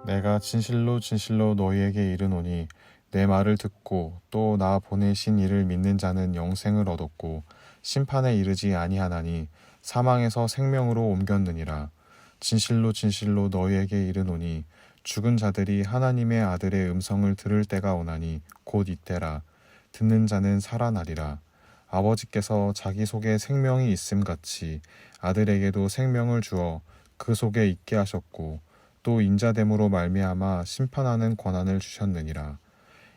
내가 진실로 진실로 너희에게 이르노니 내 말을 듣고 또 나 보내신 이를 믿는 자는 영생을 얻었고 심판에 이르지 아니하나니 사망에서 생명으로 옮겼느니라. 진실로 진실로 너희에게 이르노니 죽은 자들이 하나님의 아들의 음성을 들을 때가 오나니 곧 이때라. 듣는 자는 살아나리라. 아버지께서 자기 속에 생명이 있음 같이 아들에게도 생명을 주어 그 속에 있게 하셨고 또 인자됨으로 말미암아 심판하는 권한을 주셨느니라.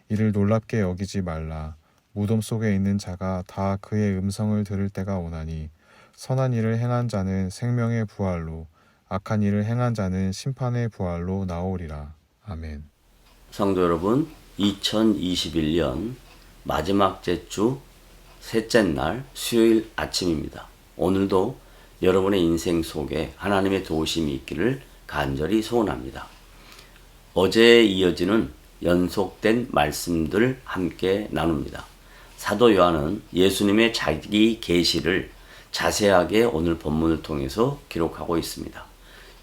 이를 놀랍게 여기지 말라. 무덤 속에 있는 자가 다 그의 음성을 들을 때가 오나니 선한 일을 행한 자는 생명의 부활로 악한 일을 행한 자는 심판의 부활로 나오리라. 아멘. 성도 여러분, 2021년 마지막 주 셋째 날 수요일 아침입니다. 오늘도 여러분의 인생 속에 하나님의 도우심이 있기를 간절히 소원합니다. 어제에 이어지는 연속된 말씀들 함께 나눕니다. 사도 요한은 예수님의 자기 계시를 자세하게 오늘 본문을 통해서 기록하고 있습니다.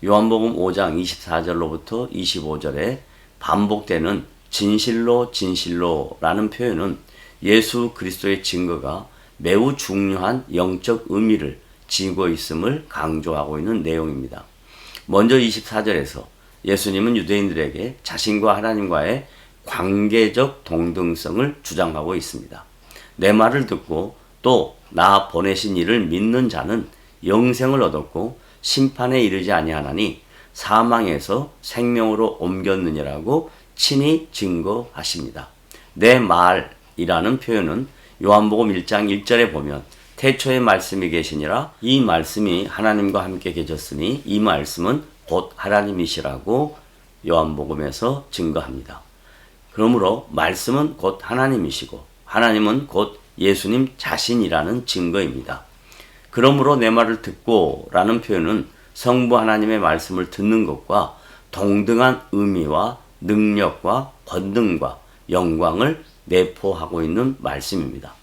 요한복음 5장 24절로부터 25절에 반복되는 진실로 진실로라는 표현은 예수 그리스도의 증거가 매우 중요한 영적 의미를 지니고 있음을 강조하고 있는 내용입니다. 먼저 24절에서 예수님은 유대인들에게 자신과 하나님과의 관계적 동등성을 주장하고 있습니다. 내 말을 듣고 또 나 보내신 이를 믿는 자는 영생을 얻었고 심판에 이르지 아니하나니 사망에서 생명으로 옮겼느니라고 친히 증거하십니다. 내 말이라는 표현은 요한복음 1장 1절에 보면 태초에 말씀이 계시니라 이 말씀이 하나님과 함께 계셨으니 이 말씀은 곧 하나님이시라고 요한복음에서 증거합니다. 그러므로 말씀은 곧 하나님이시고 하나님은 곧 예수님 자신이라는 증거입니다. 그러므로 내 말을 듣고 라는 표현은 성부 하나님의 말씀을 듣는 것과 동등한 의미와 능력과 권능과 영광을 내포하고 있는 말씀입니다.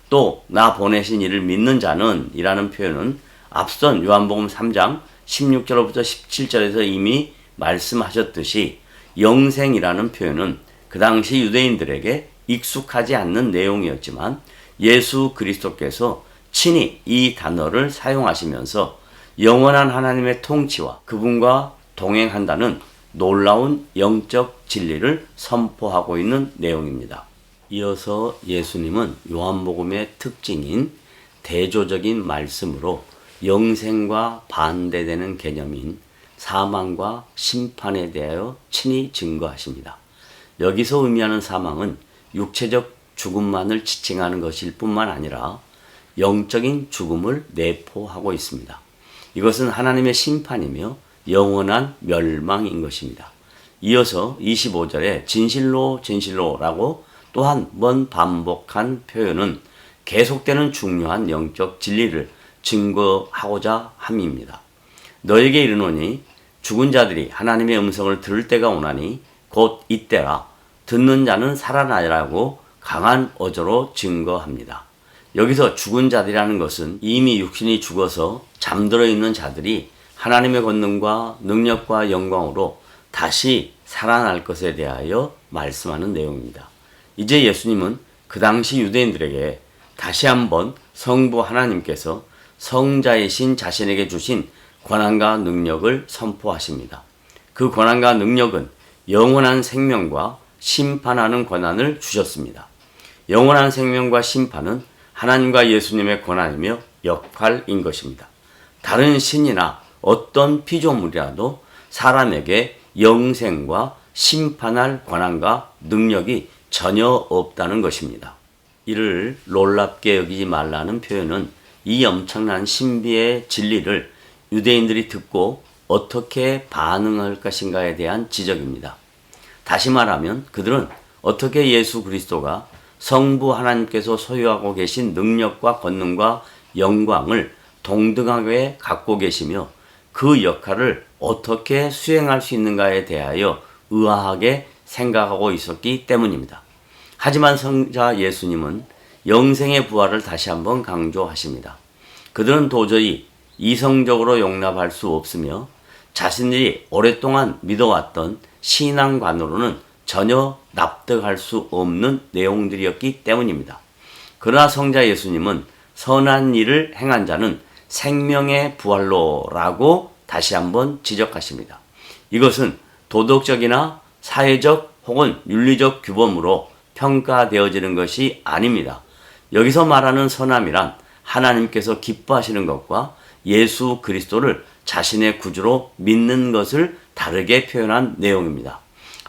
또 나 보내신 이를 믿는 자는 이라는 표현은 앞선 요한복음 3장 16절부터 17절에서 이미 말씀하셨듯이 영생이라는 표현은 그 당시 유대인들에게 익숙하지 않는 내용이었지만 예수 그리스도께서 친히 이 단어를 사용하시면서 영원한 하나님의 통치와 그분과 동행한다는 놀라운 영적 진리를 선포하고 있는 내용입니다. 이어서 예수님은 요한복음의 특징인 대조적인 말씀으로 영생과 반대되는 개념인 사망과 심판에 대하여 친히 증거하십니다. 여기서 의미하는 사망은 육체적 죽음만을 지칭하는 것일 뿐만 아니라 영적인 죽음을 내포하고 있습니다. 이것은 하나님의 심판이며 영원한 멸망인 것입니다. 이어서 25절에 진실로 진실로라고 또 한 번 반복한 표현은 계속되는 중요한 영적 진리를 증거하고자 함입니다. 너에게 이르노니 죽은 자들이 하나님의 음성을 들을 때가 오나니 곧 이때라. 듣는 자는 살아나리라고 강한 어조로 증거합니다. 여기서 죽은 자들이라는 것은 이미 육신이 죽어서 잠들어 있는 자들이 하나님의 권능과 능력과 영광으로 다시 살아날 것에 대하여 말씀하는 내용입니다. 이제 예수님은 그 당시 유대인들에게 다시 한번 성부 하나님께서 성자이신 자신에게 주신 권한과 능력을 선포하십니다. 그 권한과 능력은 영원한 생명과 심판하는 권한을 주셨습니다. 영원한 생명과 심판은 하나님과 예수님의 권한이며 역할인 것입니다. 다른 신이나 어떤 피조물이라도 사람에게 영생과 심판할 권한과 능력이 전혀 없다는 것입니다. 이를 놀랍게 여기지 말라는 표현은 이 엄청난 신비의 진리를 유대인들이 듣고 어떻게 반응할 것인가에 대한 지적입니다. 다시 말하면 그들은 어떻게 예수 그리스도가 성부 하나님께서 소유하고 계신 능력과 권능과 영광을 동등하게 갖고 계시며 그 역할을 어떻게 수행할 수 있는가에 대하여 의아하게 생각하고 있었기 때문입니다. 하지만 성자 예수님은 영생의 부활을 다시 한번 강조하십니다. 그들은 도저히 이성적으로 용납할 수 없으며 자신들이 오랫동안 믿어왔던 신앙관으로는 전혀 납득할 수 없는 내용들이었기 때문입니다. 그러나 성자 예수님은 선한 일을 행한 자는 생명의 부활로라고 다시 한번 지적하십니다. 이것은 도덕적이나 사회적 혹은 윤리적 규범으로 평가되어지는 것이 아닙니다. 여기서 말하는 선함이란 하나님께서 기뻐하시는 것과 예수 그리스도를 자신의 구주로 믿는 것을 다르게 표현한 내용입니다.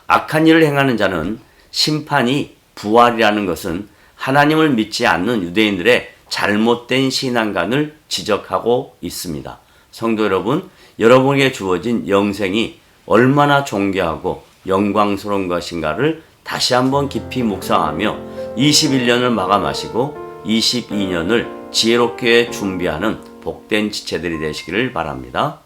악한 일을 행하는 자는 심판이 부활이라는 것은 하나님을 믿지 않는 유대인들의 잘못된 신앙관을 지적하고 있습니다. 성도 여러분, 여러분에게 주어진 영생이 얼마나 존귀하고 영광스러운 것인가를 다시 한번 깊이 묵상하며 21년을 마감하시고 22년을 지혜롭게 준비하는 복된 지체들이 되시기를 바랍니다.